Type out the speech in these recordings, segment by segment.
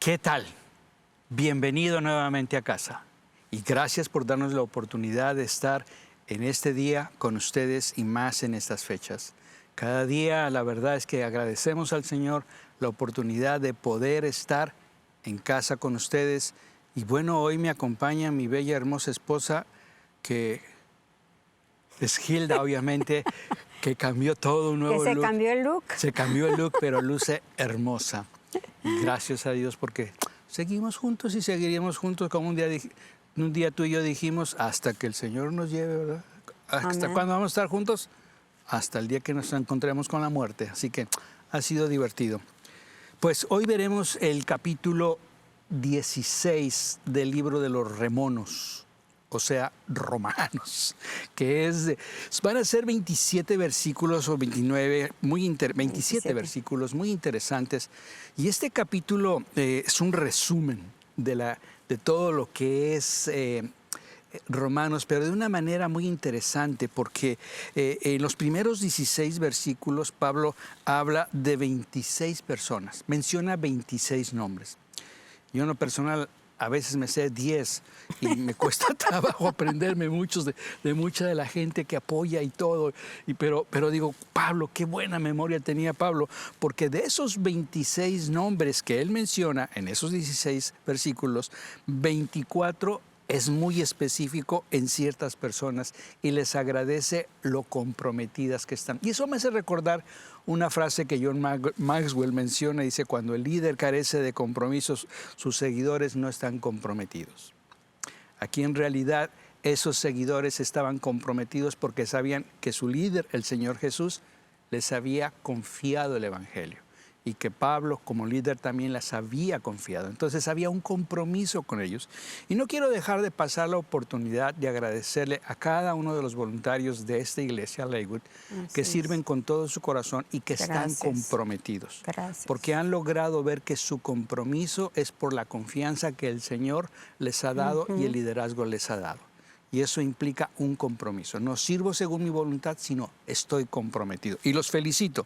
¿Qué tal? Bienvenido nuevamente a casa y gracias por darnos la oportunidad de estar en este día con ustedes y más en estas fechas. Cada día la verdad es que agradecemos al Señor la oportunidad de poder estar en casa con ustedes. Y bueno, hoy me acompaña mi bella hermosa esposa, que es Hilda, obviamente, que cambió todo un nuevo Que se look. cambió el look. Se cambió el look, pero luce hermosa. Y gracias a Dios porque seguimos juntos y seguiríamos juntos como un día tú y yo dijimos, hasta que el Señor nos lleve, ¿verdad? ¿Hasta Amén. cuándo vamos a estar juntos? Hasta el día que nos encontremos con la muerte. Así que ha sido divertido. Pues hoy veremos el capítulo 16 del libro de los Remonos, o sea, Romanos, que van a ser 27 versículos o 29, 27 versículos muy interesantes. Y este capítulo es un resumen de todo lo que es Romanos, pero de una manera muy interesante, porque en los primeros 16 versículos Pablo habla de 26 personas, menciona 26 nombres. Yo en lo personal a veces me sé 10 y me cuesta trabajo aprenderme muchos de mucha de la gente que apoya y todo. Pero digo, Pablo, qué buena memoria tenía Pablo, porque de esos 26 nombres que él menciona en esos 16 versículos, 24 es muy específico en ciertas personas y les agradece lo comprometidas que están. Y eso me hace recordar una frase que John Maxwell menciona, dice, cuando el líder carece de compromisos, sus seguidores no están comprometidos. Aquí en realidad esos seguidores estaban comprometidos porque sabían que su líder, el Señor Jesús, les había confiado el Evangelio y que Pablo como líder también las había confiado. Entonces había un compromiso con ellos. Y no quiero dejar de pasar la oportunidad de agradecerle a cada uno de los voluntarios de esta iglesia, Lakewood, que sirven con todo su corazón y que están comprometidos. Gracias. Porque han logrado ver que su compromiso es por la confianza que el Señor les ha dado y el liderazgo les ha dado. Y eso implica un compromiso. No sirvo según mi voluntad, sino estoy comprometido. Y los felicito.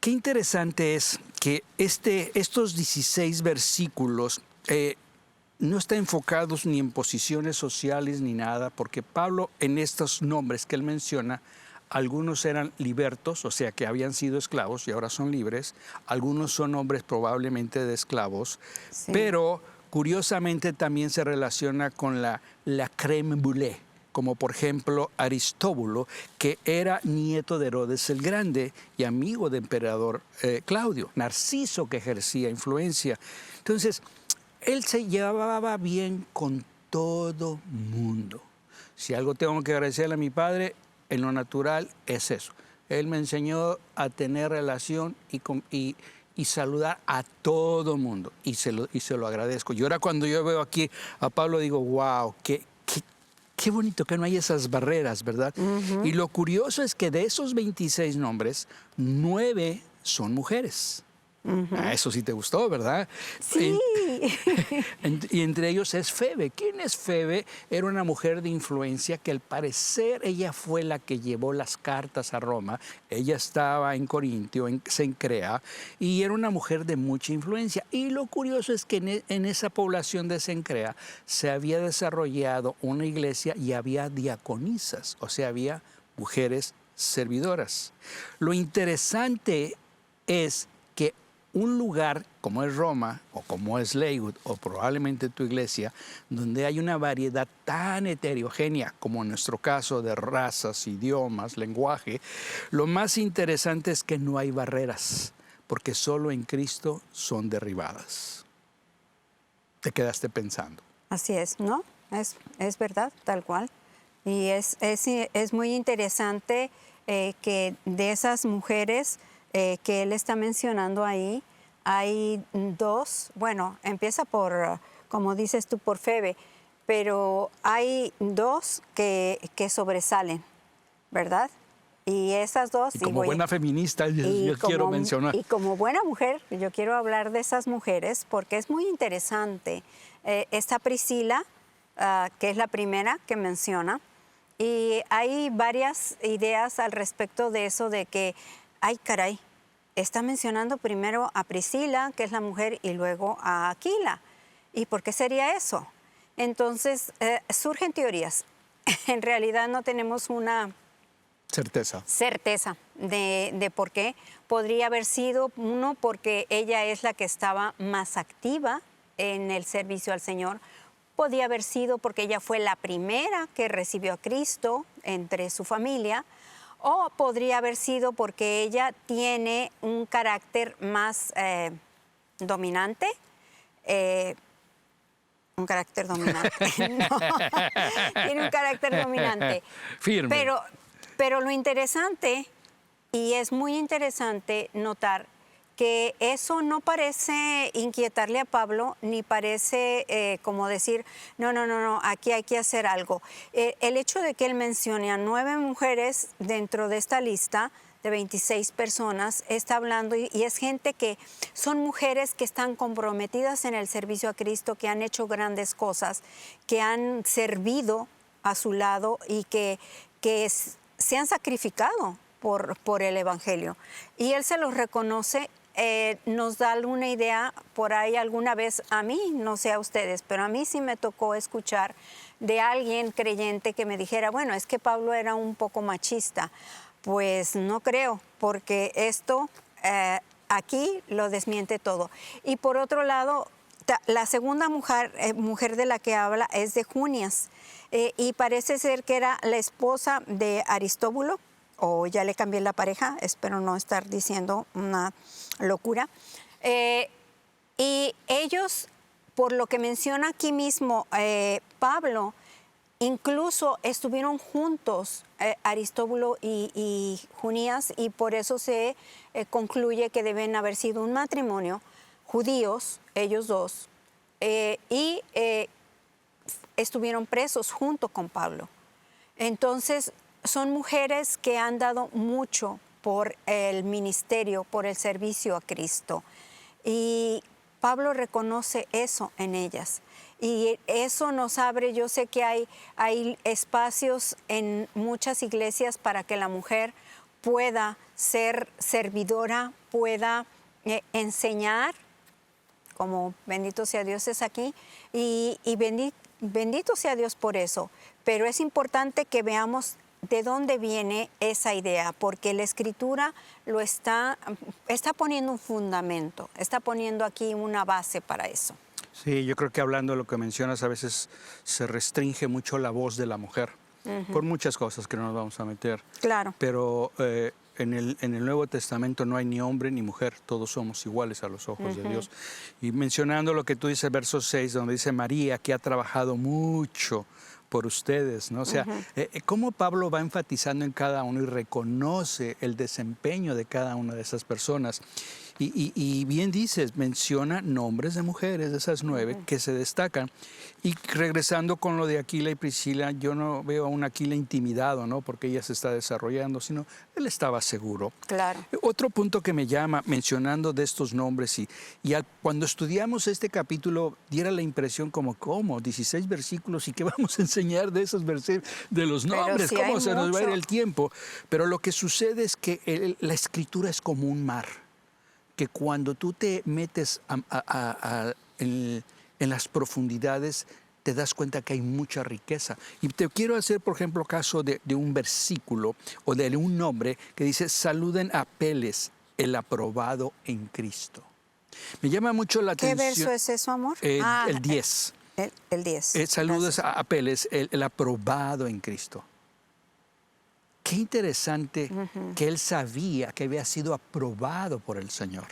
Qué interesante es que estos 16 versículos no están enfocados ni en posiciones sociales ni nada, porque Pablo en estos nombres que él menciona, algunos eran libertos, o sea que habían sido esclavos y ahora son libres, algunos son hombres probablemente de esclavos, pero curiosamente también se relaciona con la crème brûlée, como por ejemplo Aristóbulo, que era nieto de Herodes el Grande y amigo del emperador Claudio, Narciso, que ejercía influencia. Entonces, él se llevaba bien con todo mundo. Si algo tengo que agradecerle a mi padre, en lo natural es eso. Él me enseñó a tener relación y saludar a todo mundo, y se lo agradezco. Y ahora cuando yo veo aquí a Pablo digo, wow, qué bonito que no hay esas barreras, ¿verdad? Y lo curioso es que de esos 26 nombres, 9 son mujeres. Eso sí te gustó, ¿verdad? Sí. Y entre ellos es Febe. ¿Quién es Febe? Era una mujer de influencia que al parecer ella fue la que llevó las cartas a Roma. Ella estaba en Corintio, en Cencrea, y era una mujer de mucha influencia. Y lo curioso es que en esa población de Cencrea se había desarrollado una iglesia y había diaconisas, o sea, había mujeres servidoras. Lo interesante es que un lugar como es Roma o como es Lakewood o probablemente tu iglesia, donde hay una variedad tan heterogénea como en nuestro caso de razas, idiomas, lenguaje, lo más interesante es que no hay barreras, porque solo en Cristo son derribadas. Te quedaste pensando. Así es, ¿no? Es verdad, tal cual. Y es muy interesante que de esas mujeres que él está mencionando ahí, hay 2, bueno, empieza por, como dices tú, por Febe, pero hay 2 que sobresalen, ¿verdad? Y esas 2... Y como buena feminista, yo quiero mencionar. Y como buena mujer, yo quiero hablar de esas mujeres porque es muy interesante. Está Priscila, que es la primera que menciona, y hay varias ideas al respecto de eso de que, ay caray, está mencionando primero a Priscila, que es la mujer, y luego a Aquila. ¿Y por qué sería eso? Entonces, surgen teorías. En realidad no tenemos una certeza de por qué. Podría haber sido, uno, porque ella es la que estaba más activa en el servicio al Señor. Podría haber sido porque ella fue la primera que recibió a Cristo entre su familia. O podría haber sido porque ella tiene un carácter más dominante. Un carácter dominante. No, tiene un carácter dominante. Firme. Pero lo interesante, y es muy interesante notar, que eso no parece inquietarle a Pablo, ni parece como decir, no, aquí hay que hacer algo. El hecho de que él mencione a 9 mujeres dentro de esta lista de 26 personas, está hablando, y es gente que son mujeres que están comprometidas en el servicio a Cristo, que han hecho grandes cosas, que han servido a su lado y que se han sacrificado por el Evangelio. Y él se los reconoce. Nos da alguna idea por ahí alguna vez, a mí, no sé a ustedes, pero a mí sí me tocó escuchar de alguien creyente que me dijera, bueno, es que Pablo era un poco machista. Pues no creo, porque esto aquí lo desmiente todo. Y por otro lado, la segunda mujer de la que habla es de Junias, y parece ser que era la esposa de Aristóbulo, o ya le cambié la pareja, espero no estar diciendo una locura. Y ellos, por lo que menciona aquí mismo Pablo, incluso estuvieron juntos Aristóbulo y Junías, y por eso se concluye que deben haber sido un matrimonio, judíos, ellos dos, y estuvieron presos junto con Pablo. Entonces, son mujeres que han dado mucho por el ministerio, por el servicio a Cristo. Y Pablo reconoce eso en ellas. Y eso nos abre, yo sé que hay espacios en muchas iglesias para que la mujer pueda ser servidora, pueda enseñar, como bendito sea Dios es aquí, y bendito sea Dios por eso. Pero es importante que veamos de dónde viene esa idea, porque la Escritura lo está poniendo un fundamento, está poniendo aquí una base para eso. Sí, yo creo que hablando de lo que mencionas, a veces se restringe mucho la voz de la mujer, por muchas cosas que no nos vamos a meter. Claro. Pero en el Nuevo Testamento no hay ni hombre ni mujer, todos somos iguales a los ojos de Dios. Y mencionando lo que tú dices, verso 6, donde dice María, que ha trabajado mucho por ustedes, ¿no? O sea, cómo Pablo va enfatizando en cada uno y reconoce el desempeño de cada una de esas personas. Y bien dices, menciona nombres de mujeres, de esas 9, que se destacan. Y regresando con lo de Aquila y Priscila, yo no veo a un Aquila intimidado, ¿no? Porque ella se está desarrollando, sino él estaba seguro. Claro. Otro punto que me llama, mencionando de estos nombres, cuando estudiamos este capítulo, diera la impresión como, ¿cómo? 16 versículos, ¿y qué vamos a enseñar de esos versículos, de los nombres? Sí, ¿Cómo se nos va a ir mucho. el tiempo? Pero lo que sucede es que la Escritura es como un mar, que cuando tú te metes en las profundidades, te das cuenta que hay mucha riqueza. Y te quiero hacer, por ejemplo, caso de un versículo o de un nombre que dice, saluden a Apeles, el aprobado en Cristo. Me llama mucho la ¿Qué atención. verso es eso, amor? El 10. El 10. Saludos a Apeles, el aprobado en Cristo. Qué interesante que él sabía que había sido aprobado por el Señor.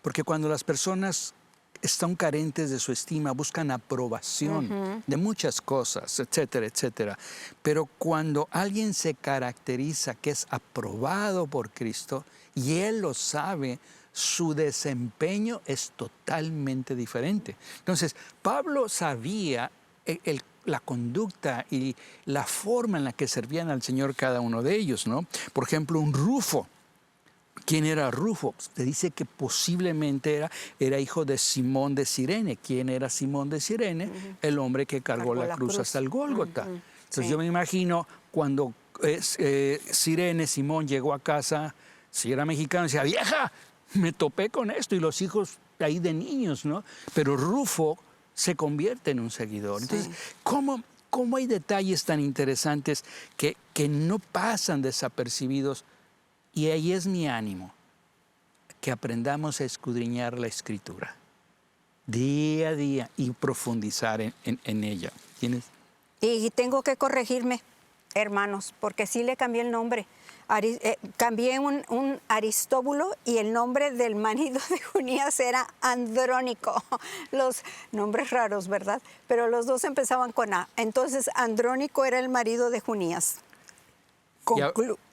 Porque cuando las personas están carentes de su estima, buscan aprobación de muchas cosas, etcétera, etcétera. Pero cuando alguien se caracteriza que es aprobado por Cristo y él lo sabe, su desempeño es totalmente diferente. Entonces, Pablo sabía la conducta y la forma en la que servían al Señor cada uno de ellos, ¿no? Por ejemplo, un Rufo. ¿Quién era Rufo? Se dice que posiblemente era hijo de Simón de Cirene. ¿Quién era Simón de Cirene? El hombre que cargó la cruz hasta el Gólgota. Entonces yo me imagino cuando Cirene, Simón, llegó a casa, Si era mexicano, decía, vieja, me topé con esto, y los hijos ahí de niños, ¿no? Pero Rufo se convierte en un seguidor. Sí. Entonces, ¿cómo hay detalles tan interesantes que no pasan desapercibidos? Y ahí es mi ánimo, que aprendamos a escudriñar la Escritura día a día y profundizar en ella. ¿Tienes? Y tengo que corregirme, hermanos, porque sí le cambié el nombre. Cambié un Aristóbulo y el nombre del marido de Junías era Andrónico. Los nombres raros, ¿verdad? Pero los dos empezaban con A. Entonces, Andrónico era el marido de Junías.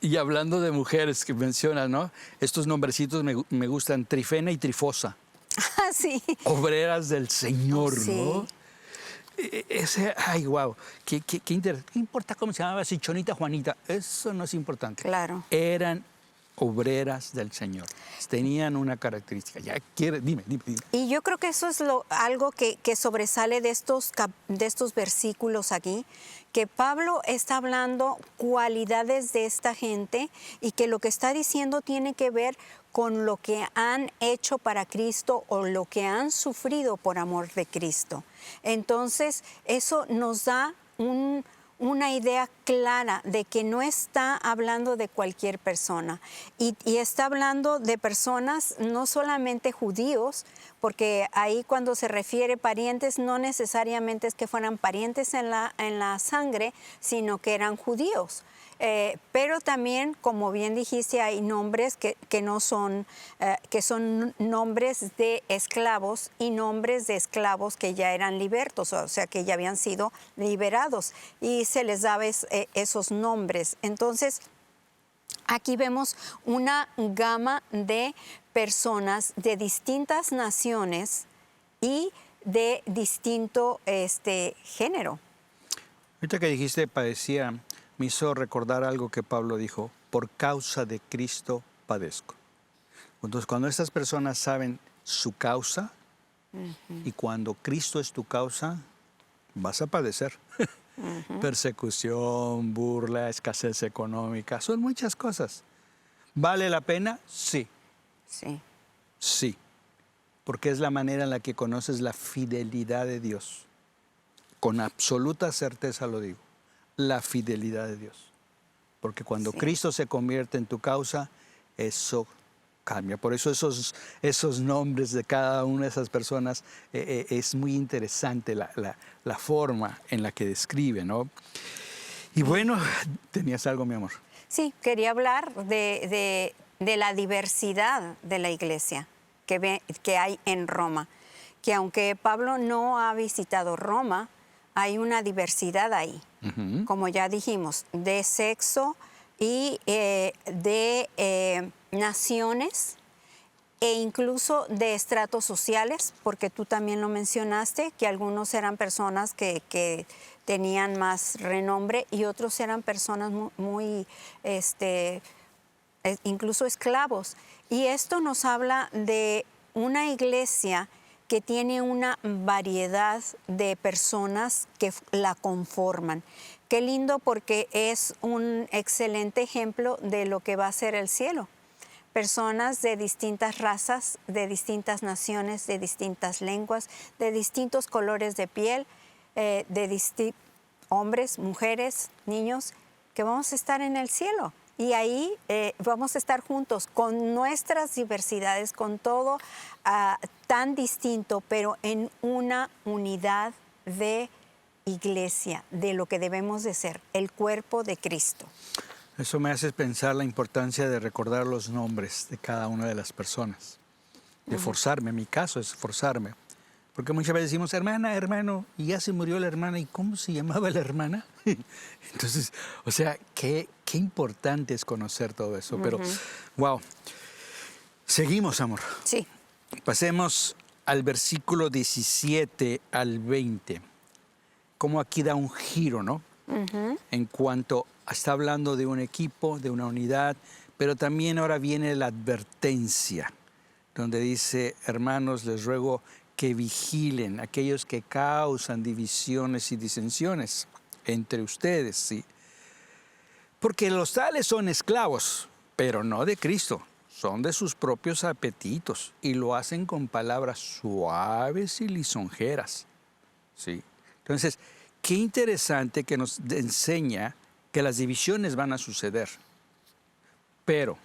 Y hablando de mujeres que mencionas, ¿no? Estos nombrecitos me gustan, Trifena y Trifosa. Ah, sí. Obreras del Señor, Sí. ¿no? Ay, wow, qué interesante. ¿Qué importa cómo se llamaba? Si Chonita, Juanita, eso no es importante. Claro. Eran obreras del Señor. Tenían una característica. Ya dime. Y yo creo que eso es algo que sobresale de estos versículos aquí, que Pablo está hablando cualidades de esta gente y que lo que está diciendo tiene que ver con lo que han hecho para Cristo o lo que han sufrido por amor de Cristo. Entonces, eso nos da una idea clara de que no está hablando de cualquier persona y está hablando de personas no solamente judíos, porque ahí cuando se refiere parientes no necesariamente es que fueran parientes en la sangre, sino que eran judíos. Pero también, como bien dijiste, hay nombres que son nombres de esclavos y nombres de esclavos que ya eran libertos, o sea, que ya habían sido liberados y se les daba esos nombres. Entonces, aquí vemos una gama de personas de distintas naciones y de distinto género. Ahorita que dijiste padecía, me hizo recordar algo que Pablo dijo: por causa de Cristo padezco. Entonces, cuando estas personas saben su causa, y cuando Cristo es tu causa, vas a padecer. Persecución, burla, escasez económica, son muchas cosas. ¿Vale la pena? Sí. Sí. Sí, porque es la manera en la que conoces la fidelidad de Dios. Con absoluta certeza lo digo, la fidelidad de Dios. Porque cuando Cristo se convierte en tu causa, eso cambia. Por eso esos nombres de cada una de esas personas es muy interesante la forma en la que describe, ¿no? Y bueno, tenías algo, mi amor. Sí, quería hablar de la diversidad de la iglesia que hay en Roma. Que aunque Pablo no ha visitado Roma, hay una diversidad ahí. Como ya dijimos, de sexo y de naciones e incluso de estratos sociales, porque tú también lo mencionaste, que algunos eran personas que tenían más renombre y otros eran personas muy incluso esclavos. Y esto nos habla de una iglesia que tiene una variedad de personas que la conforman. Qué lindo, porque es un excelente ejemplo de lo que va a ser el cielo. Personas de distintas razas, de distintas naciones, de distintas lenguas, de distintos colores de piel, hombres, mujeres, niños, que vamos a estar en el cielo. Y ahí vamos a estar juntos con nuestras diversidades, con todo tan distinto, pero en una unidad de iglesia, de lo que debemos de ser, el cuerpo de Cristo. Eso me hace pensar la importancia de recordar los nombres de cada una de las personas, de forzarme. En mi caso es forzarme, porque muchas veces decimos hermana, hermano, y ya se murió la hermana, ¿y cómo se llamaba la hermana? Entonces, o sea, qué importante es conocer todo eso. Pero, wow. Seguimos, amor. Sí. Pasemos al versículo 17 al 20. Como aquí da un giro, ¿no? En cuanto está hablando de un equipo, de una unidad, pero también ahora viene la advertencia, donde dice: hermanos, les ruego que vigilen aquellos que causan divisiones y disensiones entre ustedes, ¿sí? Porque los tales son esclavos, pero no de Cristo, son de sus propios apetitos y lo hacen con palabras suaves y lisonjeras. ¿Sí? Entonces, qué interesante que nos enseña que las divisiones van a suceder. Pero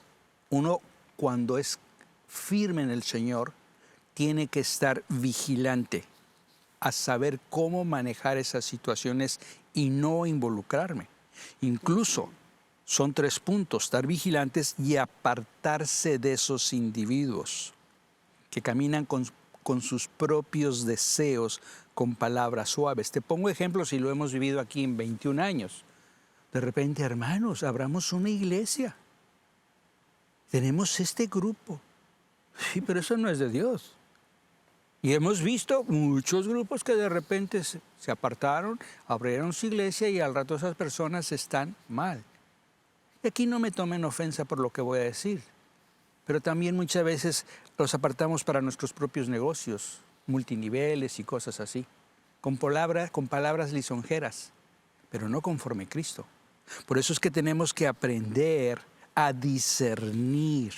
uno, cuando es firme en el Señor, tiene que estar vigilante a saber cómo manejar esas situaciones y no involucrarme. Incluso son 3 puntos: estar vigilantes y apartarse de esos individuos que caminan con sus propios deseos, con palabras suaves. Te pongo ejemplos y lo hemos vivido aquí en 21 años. De repente, hermanos, abramos una iglesia. Tenemos este grupo. Sí, pero eso no es de Dios. Y hemos visto muchos grupos que de repente se apartaron, abrieron su iglesia y al rato esas personas están mal. Y aquí no me tomen ofensa por lo que voy a decir, pero también muchas veces los apartamos para nuestros propios negocios, multiniveles y cosas así, con palabras lisonjeras, pero no conforme a Cristo. Por eso es que tenemos que aprender a discernir,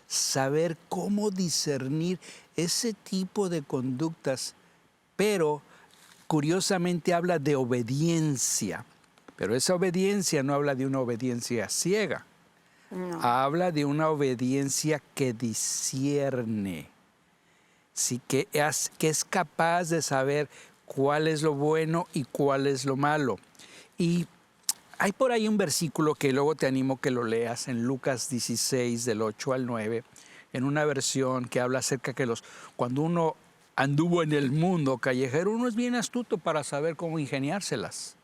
saber cómo discernir ese tipo de conductas, pero curiosamente habla de obediencia, pero esa obediencia no habla de una obediencia ciega, No. habla de una obediencia que discierne, sí, que es capaz de saber cuál es lo bueno y cuál es lo malo. Y hay por ahí un versículo que luego te animo que lo leas en Lucas 16, del 8 al 9, en una versión que habla acerca que cuando uno anduvo en el mundo callejero, uno es bien astuto para saber cómo ingeniárselas.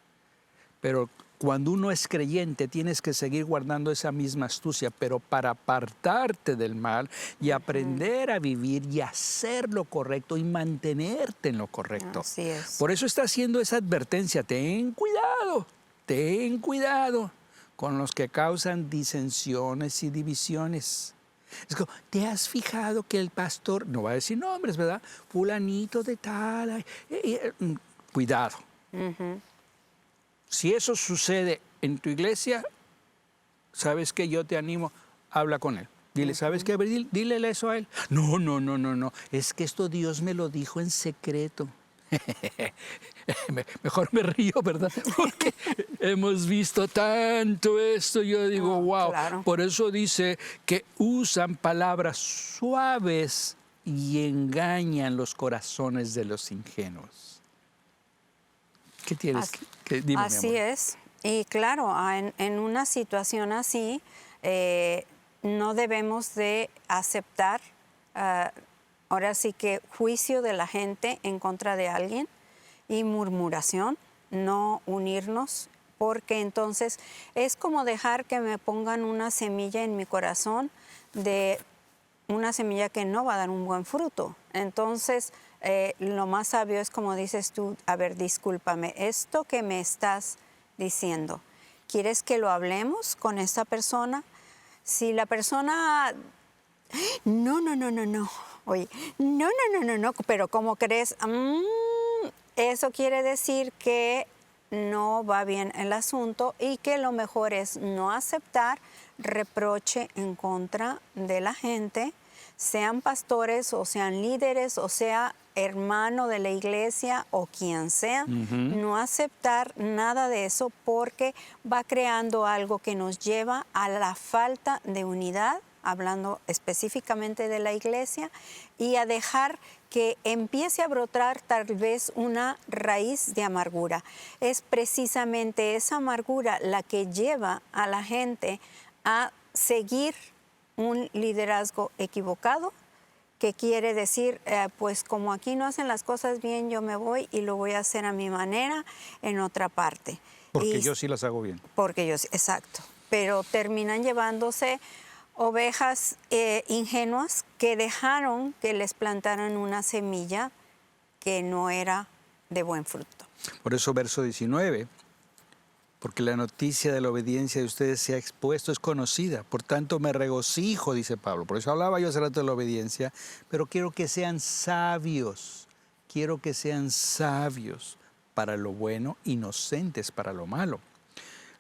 Pero cuando uno es creyente, tienes que seguir guardando esa misma astucia, pero para apartarte del mal y aprender a vivir y hacer lo correcto y mantenerte en lo correcto. Así es. Por eso está haciendo esa advertencia: ten cuidado con los que causan disensiones y divisiones. Es como, ¿te has fijado que el pastor, no va a decir nombres, ¿verdad? Fulanito de tal, cuidado. Ujú. Si eso sucede en tu iglesia, ¿sabes qué? Yo te animo, habla con él. Dile, ¿sabes qué? Dile eso a él. No. Es que esto Dios me lo dijo en secreto. Mejor me río, ¿verdad? Porque hemos visto tanto esto. Yo digo, wow. Claro. Por eso dice que usan palabras suaves y engañan los corazones de los ingenuos. ¿Qué tienes? Dime, mi Así amor. es. Y claro, en una situación así, no debemos de aceptar, ahora sí que juicio de la gente en contra de alguien y murmuración, no unirnos, porque entonces es como dejar que me pongan una semilla en mi corazón, de una semilla que no va a dar un buen fruto. Entonces, lo más sabio es, como dices tú, a ver, discúlpame, esto que me estás diciendo, ¿quieres que lo hablemos con esta persona? Si la persona, no, oye, no, pero ¿cómo crees? Eso quiere decir que no va bien el asunto y que lo mejor es no aceptar reproche en contra de la gente, sean pastores o sean líderes o sea hermano de la iglesia o quien sea, no aceptar nada de eso, porque va creando algo que nos lleva a la falta de unidad, hablando específicamente de la iglesia, y a dejar que empiece a brotar tal vez una raíz de amargura. Es precisamente esa amargura la que lleva a la gente a seguir un liderazgo equivocado, que quiere decir, pues como aquí no hacen las cosas bien, yo me voy y lo voy a hacer a mi manera en otra parte. Porque yo sí las hago bien. Porque yo, exacto. Pero terminan llevándose ovejas ingenuas que dejaron que les plantaran una semilla que no era de buen fruto. Por eso verso 19, porque la noticia de la obediencia de ustedes se ha expuesto, es conocida. Por tanto me regocijo, dice Pablo. Por eso hablaba yo hace rato de la obediencia, pero quiero que sean sabios. Quiero que sean sabios para lo bueno, inocentes para lo malo.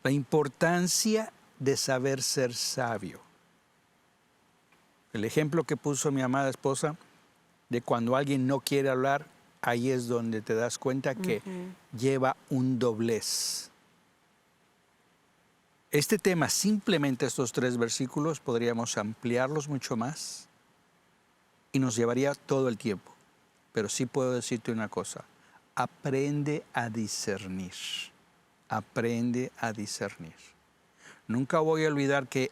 La importancia de saber ser sabio. El ejemplo que puso mi amada esposa de cuando alguien no quiere hablar, ahí es donde te das cuenta que lleva un doblez. Este tema, simplemente estos 3 versículos, podríamos ampliarlos mucho más y nos llevaría todo el tiempo. Pero sí puedo decirte una cosa, aprende a discernir, aprende a discernir. Nunca voy a olvidar que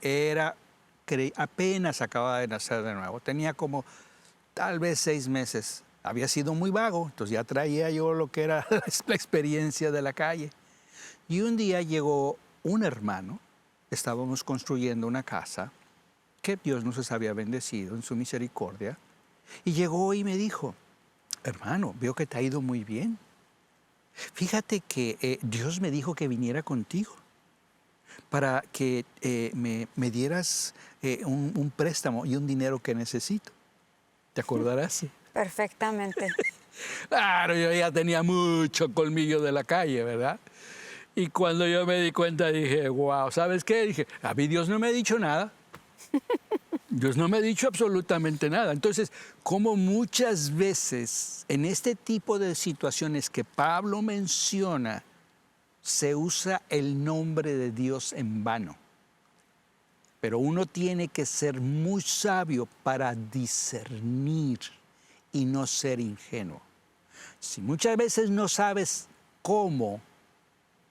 apenas acababa de nacer de nuevo, tenía como tal vez 6 meses, había sido muy vago, entonces ya traía yo lo que era la experiencia de la calle. Y un día llegó un hermano, estábamos construyendo una casa que Dios nos había bendecido en su misericordia, y llegó y me dijo, hermano, veo que te ha ido muy bien. Fíjate que Dios me dijo que viniera contigo para que me dieras un préstamo y un dinero que necesito. ¿Te acordarás? Perfectamente. Claro, yo ya tenía mucho colmillo de la calle, ¿verdad? Y cuando yo me di cuenta dije, wow, ¿sabes qué? Dije, a mí Dios no me ha dicho nada. Dios no me ha dicho absolutamente nada. Entonces, como muchas veces en este tipo de situaciones que Pablo menciona, se usa el nombre de Dios en vano. Pero uno tiene que ser muy sabio para discernir y no ser ingenuo. Si muchas veces no sabes cómo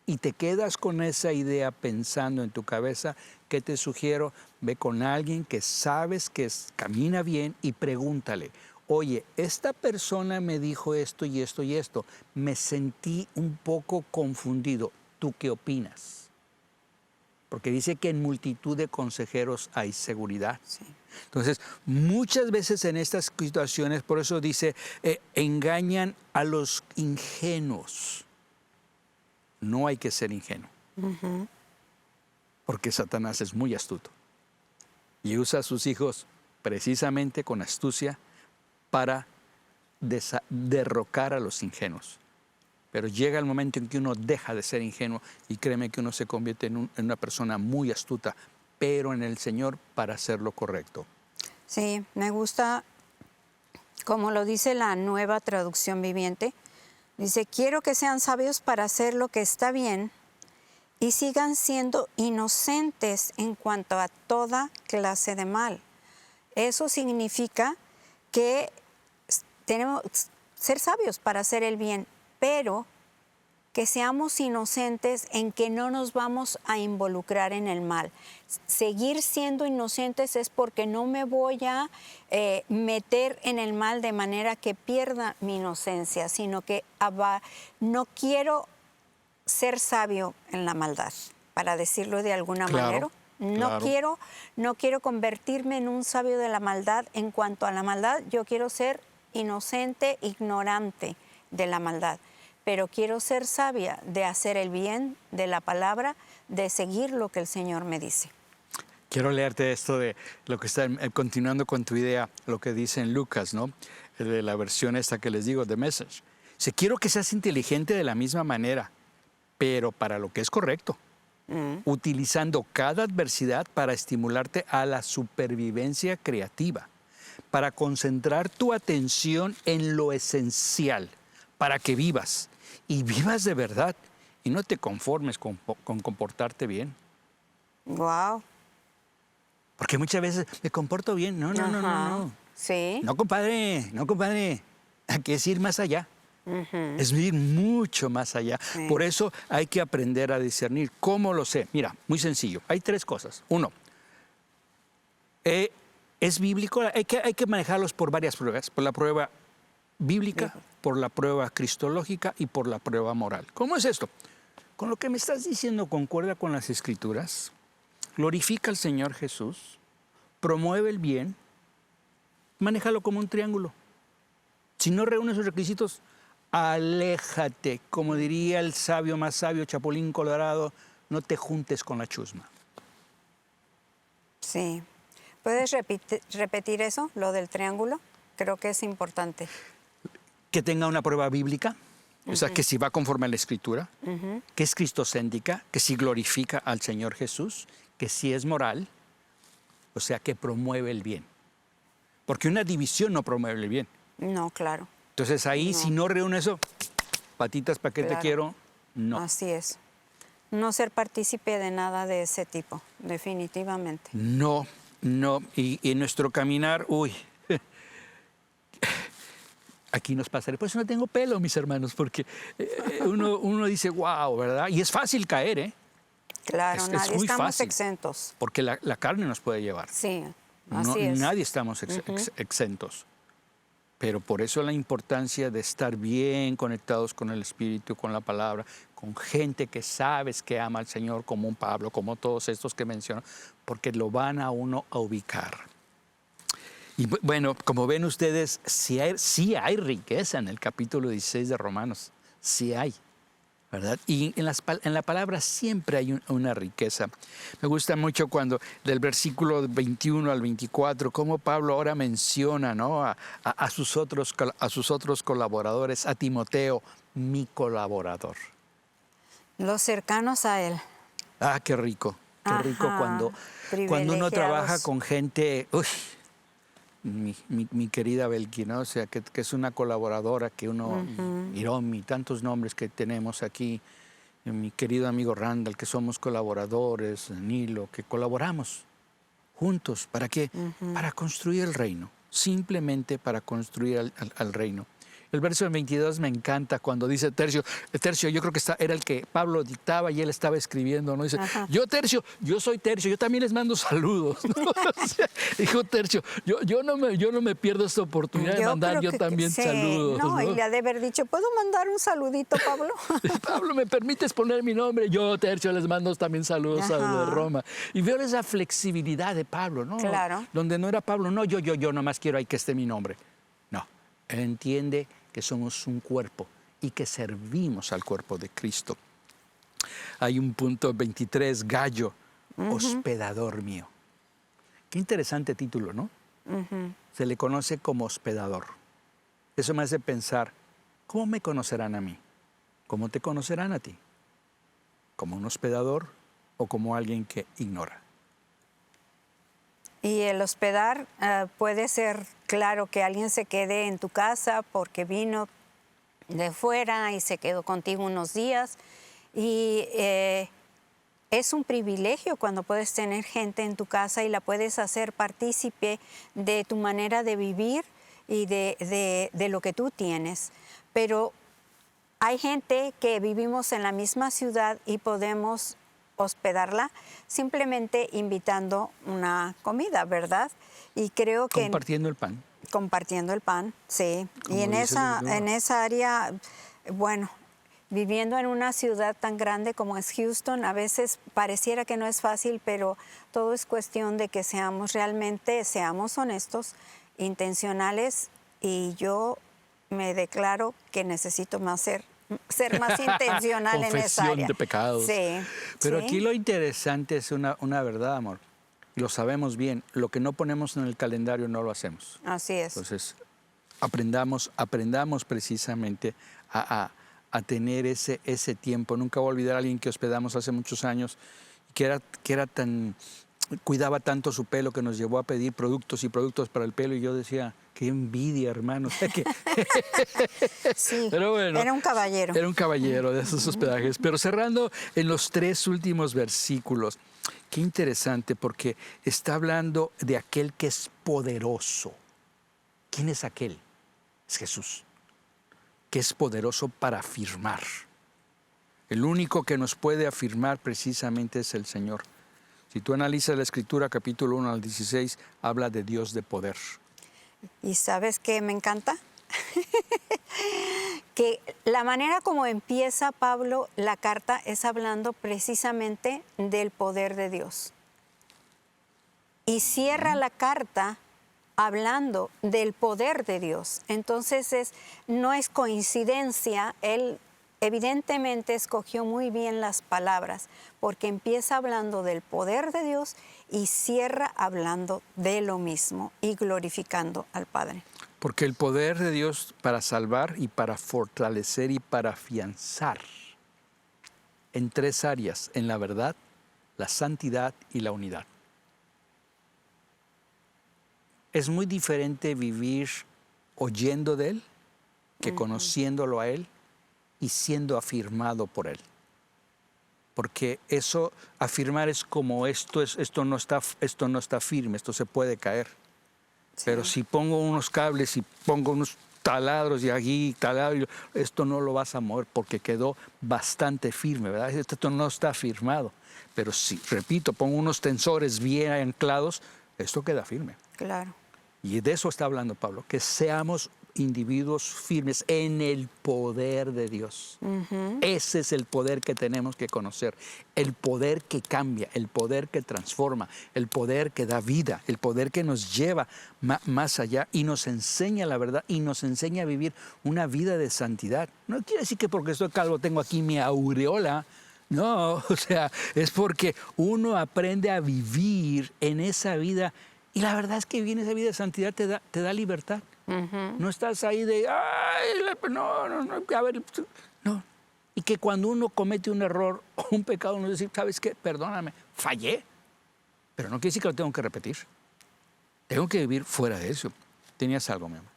y te quedas con esa idea pensando en tu cabeza, ¿qué te sugiero? Ve con alguien que sabes que camina bien y pregúntale, oye, esta persona me dijo esto y esto y esto, me sentí un poco confundido, ¿tú qué opinas? Porque dice que en multitud de consejeros hay seguridad. Sí. Entonces, muchas veces en estas situaciones, por eso dice, engañan a los ingenuos. No hay que ser ingenuo, porque Satanás es muy astuto y usa a sus hijos precisamente con astucia para derrocar a los ingenuos. Pero llega el momento en que uno deja de ser ingenuo y créeme que uno se convierte en una persona muy astuta, pero en el Señor para hacer lo correcto. Sí, me gusta como lo dice la Nueva Traducción Viviente. Dice, quiero que sean sabios para hacer lo que está bien y sigan siendo inocentes en cuanto a toda clase de mal. Eso significa que tenemos que ser sabios para hacer el bien, pero que seamos inocentes en que no nos vamos a involucrar en el mal. Seguir siendo inocentes es porque no me voy a meter en el mal de manera que pierda mi inocencia, sino que no quiero ser sabio en la maldad, para decirlo de alguna manera. No quiero convertirme en un sabio de la maldad. En cuanto a la maldad, yo quiero ser inocente, ignorante de la maldad. Pero quiero ser sabia de hacer el bien de la palabra, de seguir lo que el Señor me dice. Quiero leerte esto de lo que está, continuando con tu idea, lo que dice en Lucas, ¿no? De la versión esta que les digo, The Message. Dice, quiero que seas inteligente de la misma manera, pero para lo que es correcto, utilizando cada adversidad para estimularte a la supervivencia creativa, para concentrar tu atención en lo esencial, para que vivas, y vivas de verdad, y no te conformes con comportarte bien. Wow. Porque muchas veces me comporto bien. No. Sí. No, compadre. Hay que ir más allá. Es ir mucho más allá. Sí. Por eso hay que aprender a discernir. ¿Cómo lo sé? Mira, muy sencillo. Hay 3 cosas. 1, es bíblico. Hay que manejarlos por varias pruebas. Por la prueba bíblica, por la prueba cristológica y por la prueba moral. ¿Cómo es esto? Con lo que me estás diciendo, ¿concuerda con las Escrituras? Glorifica al Señor Jesús, promueve el bien, manéjalo como un triángulo. Si no reúne esos requisitos, aléjate. Como diría el sabio más sabio, Chapulín Colorado, no te juntes con la chusma. Sí. ¿Puedes repetir eso, lo del triángulo? Creo que es importante. Que tenga una prueba bíblica, o sea, que si va conforme a la Escritura, que es cristocéntrica, que si glorifica al Señor Jesús, que si es moral, o sea, que promueve el bien. Porque una división no promueve el bien. No, claro. Entonces ahí, No. si no reúne eso, patitas, ¿para qué te Claro. quiero? No. Así es. No ser partícipe de nada de ese tipo, definitivamente. No, no. Y en nuestro caminar, aquí nos pasará. Por eso no tengo pelo, mis hermanos, porque uno dice, wow, ¿verdad? Y es fácil caer, ¿eh? Claro, Es nadie muy estamos fácil. exentos. Porque la carne nos puede llevar. Sí, No, así es. nadie estamos exentos. Pero por eso la importancia de estar bien conectados con el Espíritu, con la palabra, con gente que sabes que ama al Señor, como un Pablo, como todos estos que menciono, porque lo van a uno a ubicar. Y bueno, como ven ustedes, sí hay riqueza en el capítulo 16 de Romanos, sí hay, ¿verdad? Y en la palabra siempre hay una riqueza. Me gusta mucho cuando del versículo 21 al 24, cómo Pablo ahora menciona, ¿no? a sus otros colaboradores, a Timoteo, mi colaborador. Los cercanos a él. Ah, qué rico Ajá, cuando uno trabaja privilegiados. con gente, mi querida Belki, ¿no? O sea, que es una colaboradora que uno, Hiromi, tantos nombres que tenemos aquí, mi querido amigo Randall, que somos colaboradores, Nilo, que colaboramos juntos. ¿Para qué? Para construir el reino, simplemente para construir al reino. El verso 22 me encanta cuando dice Tercio, yo creo que era el que Pablo dictaba y él estaba escribiendo, ¿no? Dice, Ajá. yo soy Tercio, yo también les mando saludos, ¿no? O sea, dijo Tercio, yo no me pierdo esta oportunidad de mandar creo yo que también sí. saludos, No, ¿no? y le ha de haber dicho, ¿puedo mandar un saludito, Pablo? Pablo, ¿me permites poner mi nombre? Yo, Tercio, les mando también saludos a Ajá. de Roma. Y veo esa flexibilidad de Pablo, ¿no? Claro. Donde no era Pablo, no, yo nomás quiero ahí que esté mi nombre. No, él entiende que somos un cuerpo y que servimos al cuerpo de Cristo. Hay un punto 23, Gallo, hospedador mío. Qué interesante título, ¿no? Se le conoce como hospedador. Eso me hace pensar, ¿cómo me conocerán a mí? ¿Cómo te conocerán a ti? ¿Como un hospedador o como alguien que ignora? Y el hospedar puede ser, claro, que alguien se quede en tu casa porque vino de fuera y se quedó contigo unos días. Y es un privilegio cuando puedes tener gente en tu casa y la puedes hacer partícipe de tu manera de vivir y de lo que tú tienes. Pero hay gente que vivimos en la misma ciudad y podemos hospedarla simplemente invitando una comida, ¿verdad? Y creo que Compartiendo el pan. compartiendo el pan, sí. Como Y en dice la Escritura. esa área, bueno, viviendo en una ciudad tan grande como es Houston, a veces pareciera que no es fácil, pero todo es cuestión de que seamos honestos, intencionales, y yo me declaro que necesito ser más intencional en esa Confesión área. de pecados. Sí. Pero sí. aquí lo interesante es una verdad, amor. Lo sabemos bien. Lo que no ponemos en el calendario no lo hacemos. Así es. Entonces, aprendamos precisamente a tener ese tiempo. Nunca voy a olvidar a alguien que hospedamos hace muchos años, que era tan, cuidaba tanto su pelo que nos llevó a pedir productos y productos para el pelo, y yo decía, qué envidia, hermano. O sea que, Sí, pero bueno, era un caballero. era un caballero de esos hospedajes. Pero cerrando en los 3 últimos versículos, qué interesante, porque está hablando de aquel que es poderoso. ¿Quién es aquel? Es Jesús, que es poderoso para afirmar. El único que nos puede afirmar precisamente es el Señor. Si tú analizas la Escritura, capítulo 1 al 16, habla de Dios de poder. ¿Y sabes qué me encanta? Que la manera como empieza Pablo la carta es hablando precisamente del poder de Dios. Y cierra la carta hablando del poder de Dios. Entonces no es coincidencia, él evidentemente escogió muy bien las palabras, porque empieza hablando del poder de Dios y cierra hablando de lo mismo y glorificando al Padre. Porque el poder de Dios para salvar y para fortalecer y para afianzar en 3 áreas, en la verdad, la santidad y la unidad. es muy diferente vivir oyendo de Él que conociéndolo a Él y siendo afirmado por Él. Porque eso, afirmar es como esto no está firme, esto se puede caer. Sí. Pero si pongo unos cables y pongo unos taladros y aquí taladros, esto no lo vas a mover porque quedó bastante firme, ¿verdad? Esto no está firmado. Pero si, repito, pongo unos tensores bien anclados, esto queda firme. Claro. Y de eso está hablando Pablo, que seamos individuos firmes en el poder de Dios. Ese es el poder que tenemos que conocer, el poder que cambia, el poder que transforma, el poder que da vida, el poder que nos lleva más allá y nos enseña la verdad y nos enseña a vivir una vida de santidad. No quiere decir que porque estoy calvo tengo aquí mi aureola. No, o sea, es porque uno aprende a vivir en esa vida y la verdad es que vivir en esa vida de santidad te da libertad. No estás ahí de, ay, no, a ver, no. Y que cuando uno comete un error o un pecado, uno dice, ¿sabes qué? Perdóname, fallé. Pero no quiere decir que lo tengo que repetir. Tengo que vivir fuera de eso. ¿Tenías algo, mi amor?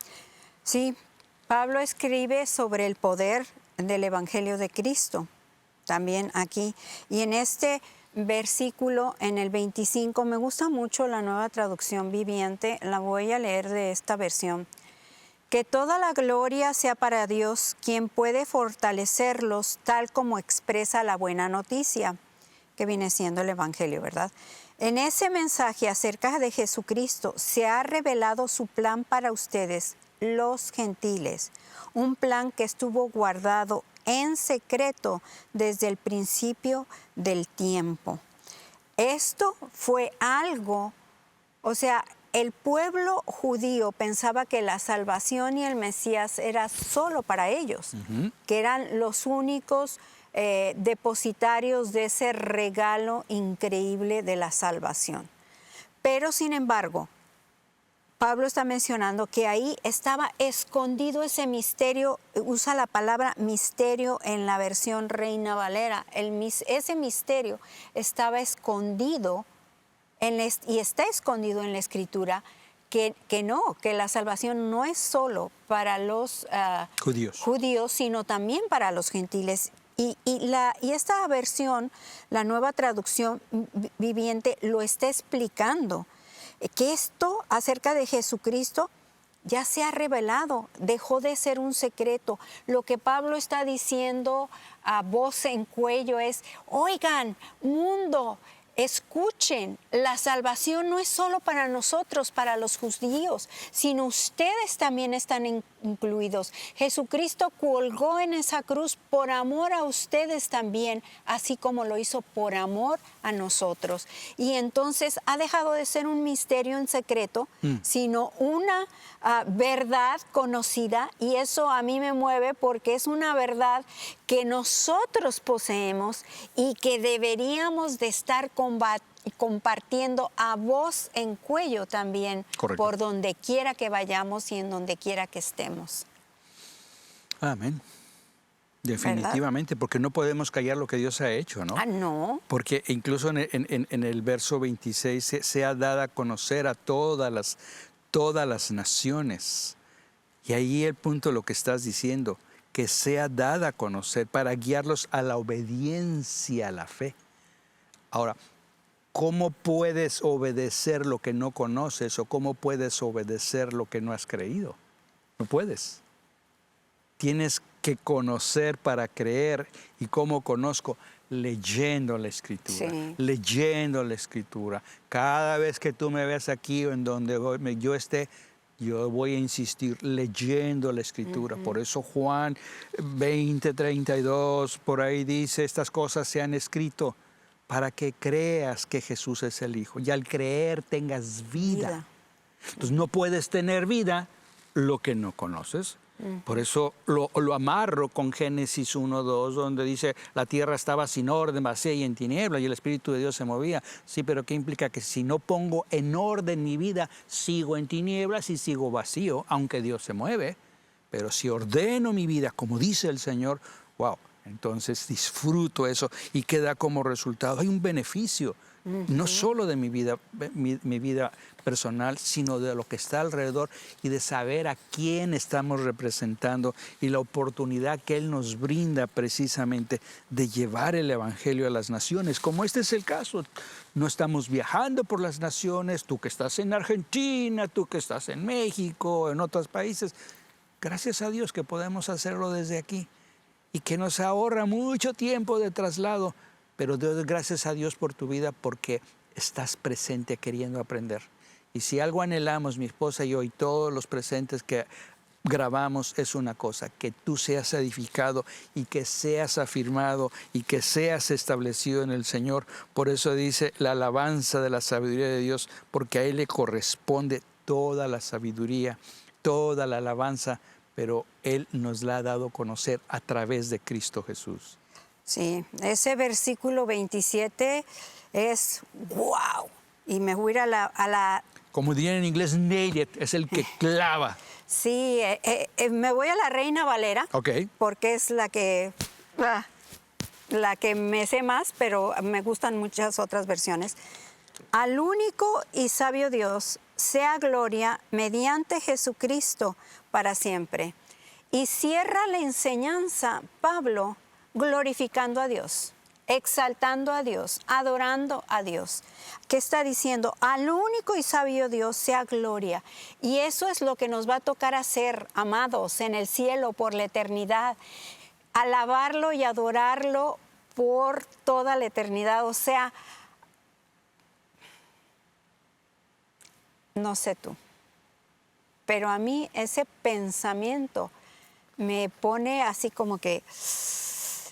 Sí, Pablo escribe sobre el poder del Evangelio de Cristo, también aquí. Y en este versículo, en el 25, me gusta mucho la Nueva Traducción Viviente, la voy a leer de esta versión. Que toda la gloria sea para Dios, quien puede fortalecerlos tal como expresa la buena noticia, que viene siendo el Evangelio, ¿verdad? En ese mensaje acerca de Jesucristo se ha revelado su plan para ustedes, los gentiles, un plan que estuvo guardado en secreto desde el principio del tiempo. Esto fue algo, o sea, el pueblo judío pensaba que la salvación y el Mesías era solo para ellos, que eran los únicos depositarios de ese regalo increíble de la salvación. Pero, sin embargo, Pablo está mencionando que ahí estaba escondido ese misterio, usa la palabra misterio en la versión Reina Valera. Ese misterio estaba escondido y está escondido en la Escritura, que la salvación no es solo para los judíos, sino también para los gentiles. Y esta versión, la Nueva Traducción Viviente, lo está explicando, que esto acerca de Jesucristo ya se ha revelado, dejó de ser un secreto. Lo que Pablo está diciendo a voz en cuello es, oigan, mundo, escuchen, la salvación no es solo para nosotros, para los judíos, sino ustedes también están incluidos. Jesucristo colgó en esa cruz por amor a ustedes también, así como lo hizo por amor a nosotros. Y entonces ha dejado de ser un misterio en secreto, sino una verdad conocida, y eso a mí me mueve porque es una verdad que nosotros poseemos y que deberíamos de estar compartiendo a voz en cuello también. Correcto. Por donde quiera que vayamos y en donde quiera que estemos. Amén. Definitivamente, ¿verdad? Porque no podemos callar lo que Dios ha hecho, ¿no? No. Porque incluso en el verso 26 sea dada a conocer a todas las naciones. Y ahí el punto de lo que estás diciendo, que sea dada a conocer para guiarlos a la obediencia a la fe. Ahora, ¿cómo puedes obedecer lo que no conoces o cómo puedes obedecer lo que no has creído? No puedes. Tienes que conocer para creer. ¿Y cómo conozco? Leyendo la Escritura. Sí. Leyendo la Escritura. Cada vez que tú me veas aquí o en donde yo esté, yo voy a insistir leyendo la Escritura. Por eso Juan 20:32, por ahí dice, estas cosas se han escrito para que creas que Jesús es el Hijo. Y al creer tengas vida. Entonces no puedes tener vida lo que no conoces. Por eso lo amarro con Génesis 1:2, donde dice, la tierra estaba sin orden, vacía y en tinieblas, y el Espíritu de Dios se movía. Sí, pero ¿qué implica? Que si no pongo en orden mi vida, sigo en tinieblas y sigo vacío, aunque Dios se mueve. Pero si ordeno mi vida, como dice el Señor, wow, entonces disfruto eso y queda como resultado. Hay un beneficio no solo de mi vida, mi vida personal, sino de lo que está alrededor y de saber a quién estamos representando y la oportunidad que Él nos brinda precisamente de llevar el Evangelio a las naciones, como este es el caso. No estamos viajando por las naciones, tú que estás en Argentina, tú que estás en México, en otros países. Gracias a Dios que podemos hacerlo desde aquí y que nos ahorra mucho tiempo de traslado. Pero doy gracias a Dios por tu vida porque estás presente queriendo aprender. Y si algo anhelamos, mi esposa y yo, y todos los presentes que grabamos, es una cosa, que tú seas edificado y que seas afirmado y que seas establecido en el Señor. Por eso dice la alabanza de la sabiduría de Dios, porque a Él le corresponde toda la sabiduría, toda la alabanza, pero Él nos la ha dado a conocer a través de Cristo Jesús. Sí, ese versículo 27 es wow. Y me voy a ir a la Como dirían en inglés, nail it, es el que clava. sí, me voy a la Reina Valera, Ok. porque es la que me sé más, pero me gustan muchas otras versiones. Al único y sabio Dios sea gloria mediante Jesucristo para siempre. Y cierra la enseñanza Pablo glorificando a Dios, exaltando a Dios, adorando a Dios. ¿Qué está diciendo? Al único y sabio Dios sea gloria. Y eso es lo que nos va a tocar hacer, amados, en el cielo por la eternidad. Alabarlo y adorarlo por toda la eternidad. O sea, no sé tú, pero a mí ese pensamiento me pone así como que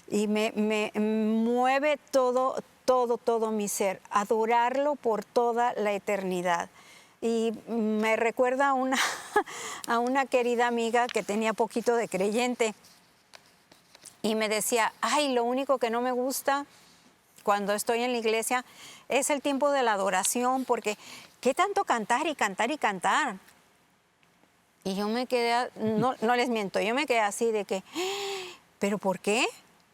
y me mueve todo mi ser, adorarlo por toda la eternidad. Y me recuerda a una querida amiga que tenía poquito de creyente y me decía, ay, lo único que no me gusta cuando estoy en la iglesia es el tiempo de la adoración, porque ¿qué tanto cantar y cantar y cantar? Y yo me quedé, no les miento, yo me quedé así de que, ¿pero por qué?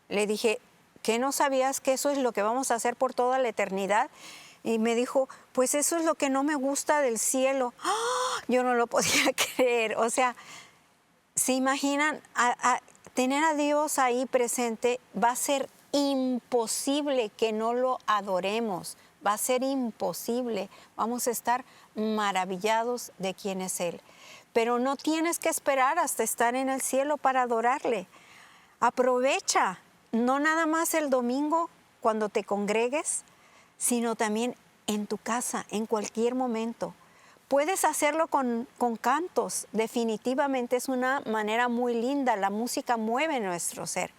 Le dije, ¿qué no sabías que eso es lo que vamos a hacer por toda la eternidad? Y me dijo, pues eso es lo que no me gusta del cielo. ¡Ah! Yo no lo podía creer. O sea, ¿se imaginan? Tener a Dios ahí presente va a ser imposible que no lo adoremos. Va a ser imposible. Vamos a estar maravillados de quién es Él. Pero no tienes que esperar hasta estar en el cielo para adorarle. Aprovecha, no nada más el domingo cuando te congregues, sino también en tu casa, en cualquier momento. Puedes hacerlo con cantos, definitivamente es una manera muy linda, la música mueve nuestro ser,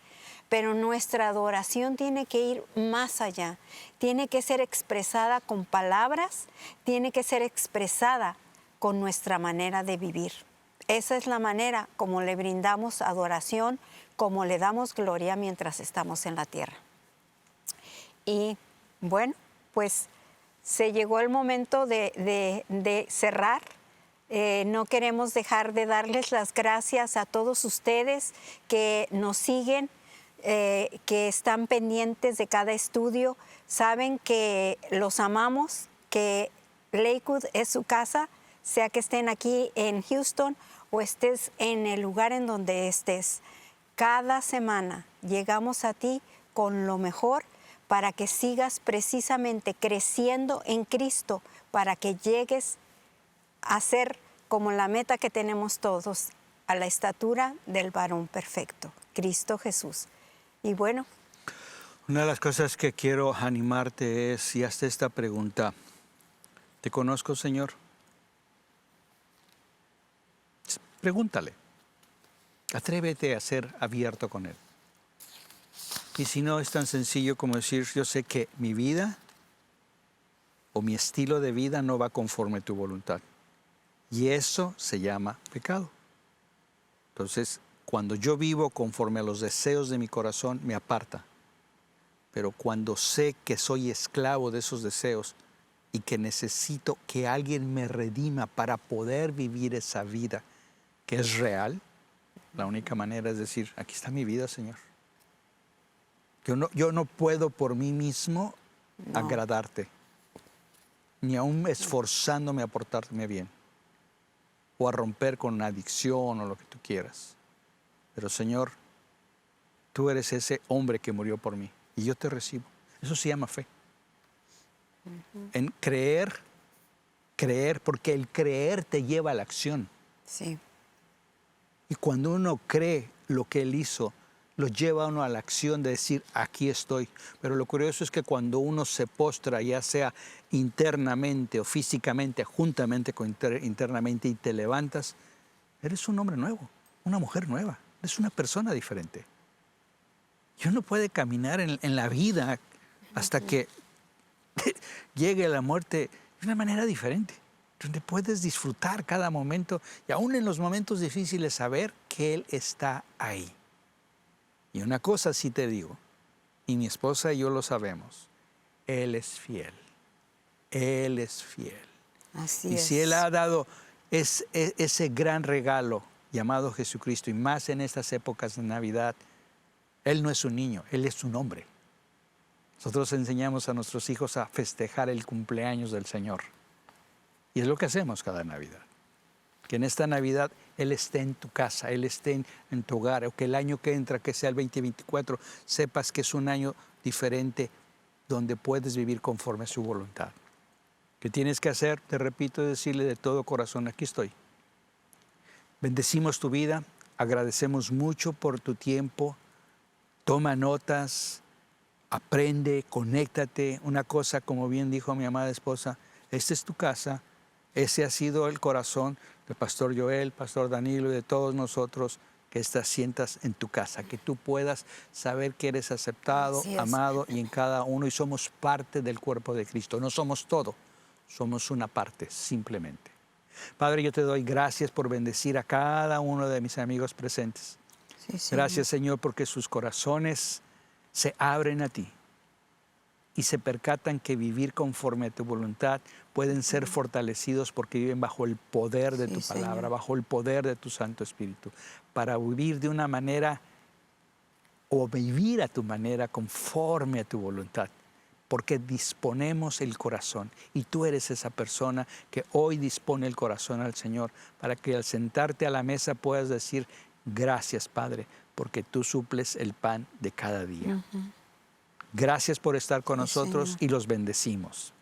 pero nuestra adoración tiene que ir más allá, tiene que ser expresada con palabras, tiene que ser expresada con nuestra manera de vivir. Esa es la manera como le brindamos adoración, como le damos gloria mientras estamos en la tierra. Y bueno, pues se llegó el momento de cerrar. No queremos dejar de darles las gracias a todos ustedes que nos siguen, que están pendientes de cada estudio. Saben que los amamos, que Lakewood es su casa, sea que estén aquí en Houston o estés en el lugar en donde estés. Cada semana llegamos a ti con lo mejor para que sigas precisamente creciendo en Cristo, para que llegues a ser como la meta que tenemos todos, a la estatura del varón perfecto, Cristo Jesús. Y bueno. Una de las cosas que quiero animarte es, si haces esta pregunta, ¿te conozco, Señor? Pregúntale. Atrévete a ser abierto con Él. Y si no, es tan sencillo como decir, yo sé que mi vida o mi estilo de vida no va conforme a tu voluntad. Y eso se llama pecado. Entonces, cuando yo vivo conforme a los deseos de mi corazón, me aparta. Pero cuando sé que soy esclavo de esos deseos y que necesito que alguien me redima para poder vivir esa vida que es real, la única manera es decir, aquí está mi vida, Señor. Yo no puedo por mí mismo agradarte. ni aún esforzándome a portarme bien o a romper con una adicción o lo que tú quieras. Pero Señor, tú eres ese hombre que murió por mí y yo te recibo. Eso se llama fe. En creer, porque el creer te lleva a la acción. Sí. Y cuando uno cree lo que Él hizo, lo lleva a uno a la acción de decir, aquí estoy. Pero lo curioso es que cuando uno se postra, ya sea internamente o físicamente, juntamente con internamente, y te levantas, eres un hombre nuevo, una mujer nueva, eres una persona diferente. Y uno puede caminar en la vida hasta que llegue la muerte de una manera diferente, donde puedes disfrutar cada momento y aún en los momentos difíciles saber que Él está ahí. Y una cosa sí te digo, y mi esposa y yo lo sabemos, Él es fiel. Él es fiel. Así y es. si Él ha dado ese gran regalo llamado Jesucristo, y más en estas épocas de Navidad, Él no es un niño, Él es un hombre. Nosotros enseñamos a nuestros hijos a festejar el cumpleaños del Señor. Y es lo que hacemos cada Navidad. Que en esta Navidad Él esté en tu casa, Él esté en tu hogar, o que el año que entra, que sea el 2024, sepas que es un año diferente donde puedes vivir conforme a su voluntad. ¿Qué tienes que hacer? Te repito, decirle de todo corazón, aquí estoy. Bendecimos tu vida, agradecemos mucho por tu tiempo, toma notas, aprende, conéctate. Una cosa, como bien dijo mi amada esposa, esta es tu casa, ese ha sido el corazón del Pastor Joel, Pastor Danilo y de todos nosotros, que sientas en tu casa, que tú puedas saber que eres aceptado, amado y en cada uno, y somos parte del cuerpo de Cristo. No somos todo, somos una parte simplemente. Padre, yo te doy gracias por bendecir a cada uno de mis amigos presentes. Sí, gracias, Señor, porque sus corazones se abren a ti y se percatan que vivir conforme a tu voluntad pueden ser fortalecidos porque viven bajo el poder de tu palabra, Señor, bajo el poder de tu Santo Espíritu, para vivir de una manera o vivir a tu manera conforme a tu voluntad, porque disponemos el corazón y tú eres esa persona que hoy dispone el corazón al Señor para que al sentarte a la mesa puedas decir, gracias, Padre, porque tú suples el pan de cada día. Gracias por estar con nosotros, Señor, y los bendecimos.